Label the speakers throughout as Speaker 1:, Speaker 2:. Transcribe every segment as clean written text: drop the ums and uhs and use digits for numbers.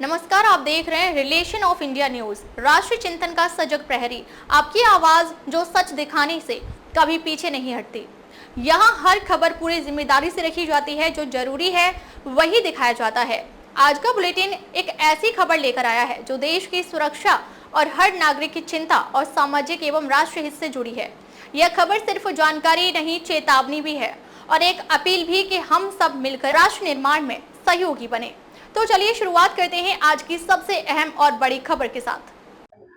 Speaker 1: नमस्कार, आप देख रहे हैं रिलेशन ऑफ इंडिया न्यूज, राष्ट्रीय चिंतन का सजग प्रहरी। आपकी आवाज जो सच दिखाने से कभी पीछे नहीं हटती। यहाँ हर खबर पूरी जिम्मेदारी से रखी जाती है, जो जरूरी है वही दिखाया जाता है। आज का बुलेटिन एक ऐसी खबर लेकर आया है जो देश की सुरक्षा और हर नागरिक की चिंता और सामाजिक एवं राष्ट्रीय हित से जुड़ी है। यह खबर सिर्फ जानकारी नहीं, चेतावनी भी है और एक अपील भी कि हम सब मिलकर राष्ट्र निर्माण में सहयोगी बने। तो चलिए शुरुआत करते हैं आज की सबसे अहम और बड़ी खबर के साथ।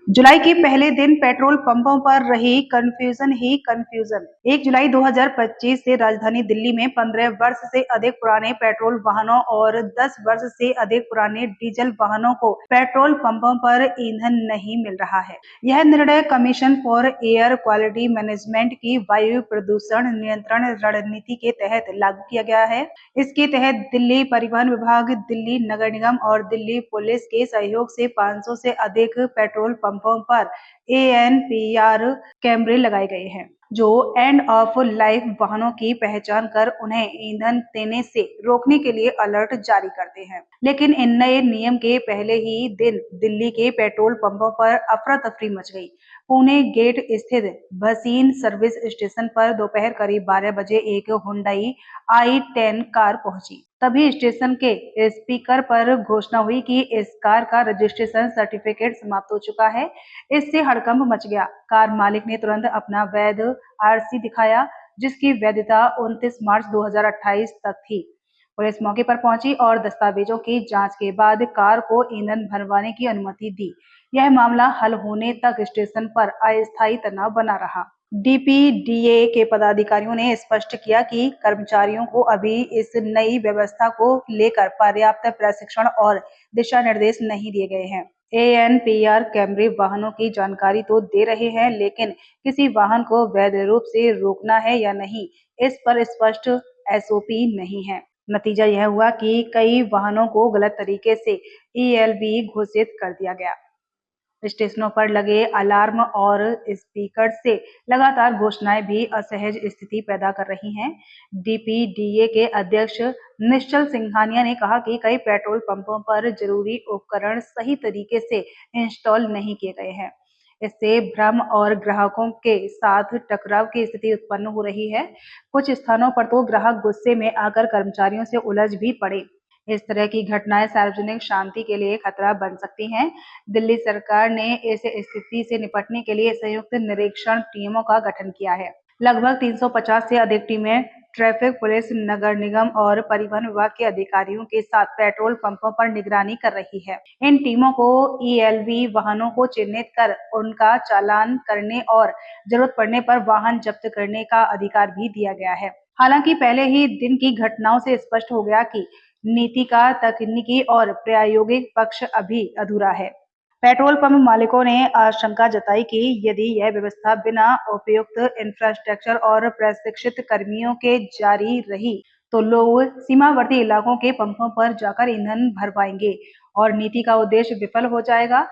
Speaker 2: जुलाई के पहले दिन पेट्रोल पंपों पर रही कंफ्यूजन ही कंफ्यूजन। 1 जुलाई 2025 से राजधानी दिल्ली में 15 वर्ष से अधिक पुराने पेट्रोल वाहनों और 10 वर्ष से अधिक पुराने डीजल वाहनों को पेट्रोल पंपों पर ईंधन नहीं मिल रहा है। यह निर्णय commission for air quality management की वायु प्रदूषण नियंत्रण रणनीति के तहत लागू किया गया है। इसके तहत दिल्ली परिवहन विभाग, दिल्ली नगर निगम और दिल्ली पुलिस के सहयोग से 500 से अधिक पेट्रोल पंपों पर ANPR कैमरे लगाए गए हैं, जो एंड ऑफ लाइफ वाहनों की पहचान कर उन्हें ईंधन देने से रोकने के लिए अलर्ट जारी करते हैं। लेकिन इन नए नियम के पहले ही दिन दिल्ली के पेट्रोल पंपों पर अफरा तफरी मच गई। पुणे गेट स्थित भसीन सर्विस स्टेशन पर दोपहर करीब 12 बजे एक हुंडई i10 कार पहुंची। तभी स्टेशन के स्पीकर पर घोषणा हुई कि इस कार का रजिस्ट्रेशन सर्टिफिकेट समाप्त हो चुका है। इससे हड़कंप मच गया। कार मालिक ने तुरंत अपना वैध आरसी दिखाया, जिसकी वैधता 29 मार्च 2028 तक थी। पुलिस मौके पर पहुंची और दस्तावेजों की जांच के बाद कार को ईंधन भरवाने की अनुमति दी। यह मामला हल होने तक स्टेशन पर अस्थायी तनाव बना रहा। DPDA के पदाधिकारियों ने स्पष्ट किया कि कर्मचारियों को अभी इस नई व्यवस्था को लेकर पर्याप्त प्रशिक्षण और दिशा निर्देश नहीं दिए गए हैं। ANPR कैमरे वाहनों की जानकारी तो दे रहे हैं, लेकिन किसी वाहन को वैध रूप से रोकना है या नहीं, इस पर स्पष्ट SOP नहीं है। नतीजा यह हुआ कि कई वाहनों को गलत तरीके से ELV घोषित कर दिया गया। स्टेशनों पर लगे अलार्म और स्पीकर से लगातार घोषणाएं भी असहज स्थिति पैदा कर रही हैं। DPDA के अध्यक्ष निश्चल सिंघानिया ने कहा कि कई पेट्रोल पंपों पर जरूरी उपकरण सही तरीके से इंस्टॉल नहीं किए गए हैं। इससे भ्रम और ग्राहकों के साथ टकराव की स्थिति उत्पन्न हो रही है। कुछ स्थानों पर तो ग्राहक गुस्से में आकर कर्मचारियों से उलझ भी पड़े। इस तरह की घटनाएं सार्वजनिक शांति के लिए खतरा बन सकती हैं। दिल्ली सरकार ने इस स्थिति से निपटने के लिए संयुक्त निरीक्षण टीमों का गठन किया है। लगभग 350 से अधिक टीमें ट्रैफिक पुलिस, नगर निगम और परिवहन विभाग के अधिकारियों के साथ पेट्रोल पंपों पर निगरानी कर रही है। इन टीमों को ELV वाहनों को चिन्हित कर उनका चालान करने और जरूरत पड़ने पर वाहन जब्त करने का अधिकार भी दिया गया है। हालांकि पहले ही दिन की घटनाओं से स्पष्ट हो गया कि नीति का तकनीकी और प्रायोगिक पक्ष अभी अधूरा है। पेट्रोल पंप मालिकों ने आशंका जताई कि यदि यह व्यवस्था बिना उपयुक्त इंफ्रास्ट्रक्चर और प्रशिक्षित कर्मियों के जारी रही, तो लोग सीमावर्ती इलाकों के पंपों पर जाकर ईंधन भरवाएंगे और नीति का उद्देश्य विफल हो जाएगा।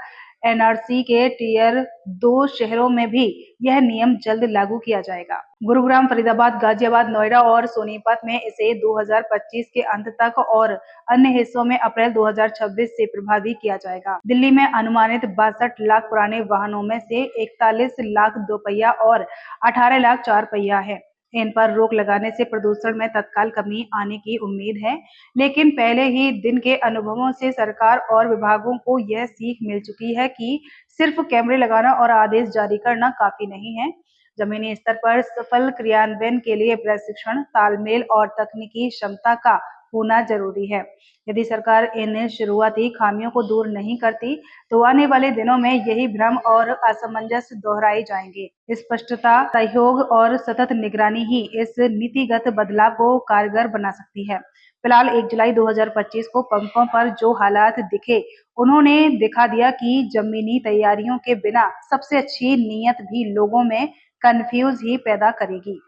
Speaker 2: NRC के टियर 2 शहरों में भी यह नियम जल्द लागू किया जाएगा। गुरुग्राम, फरीदाबाद, गाजियाबाद, नोएडा और सोनीपत में इसे 2025 के अंत तक और अन्य हिस्सों में अप्रैल 2026 से प्रभावी किया जाएगा। दिल्ली में अनुमानित 62 लाख पुराने वाहनों में से 41 लाख दोपहिया और 18 लाख चार पहिया है। इन पर रोक लगाने से प्रदूषण में तत्काल कमी आने की उम्मीद है, लेकिन पहले ही दिन के अनुभवों से सरकार और विभागों को यह सीख मिल चुकी है कि सिर्फ कैमरे लगाना और आदेश जारी करना काफी नहीं है। जमीनी स्तर पर सफल क्रियान्वयन के लिए प्रशिक्षण, तालमेल और तकनीकी क्षमता का होना जरूरी है। यदि सरकार इन शुरुआती खामियों को दूर नहीं करती, तो आने वाले दिनों में यही भ्रम और असमंजस दोहराए जाएंगे। स्पष्टता, सहयोग और सतत निगरानी ही इस नीतिगत बदलाव को कारगर बना सकती है। फिलहाल 1 जुलाई 2025 को पंपों पर जो हालात दिखे, उन्होंने दिखा दिया कि जमीनी तैयारियों के बिना सबसे अच्छी नीयत भी लोगों में कंफ्यूज ही पैदा करेगी।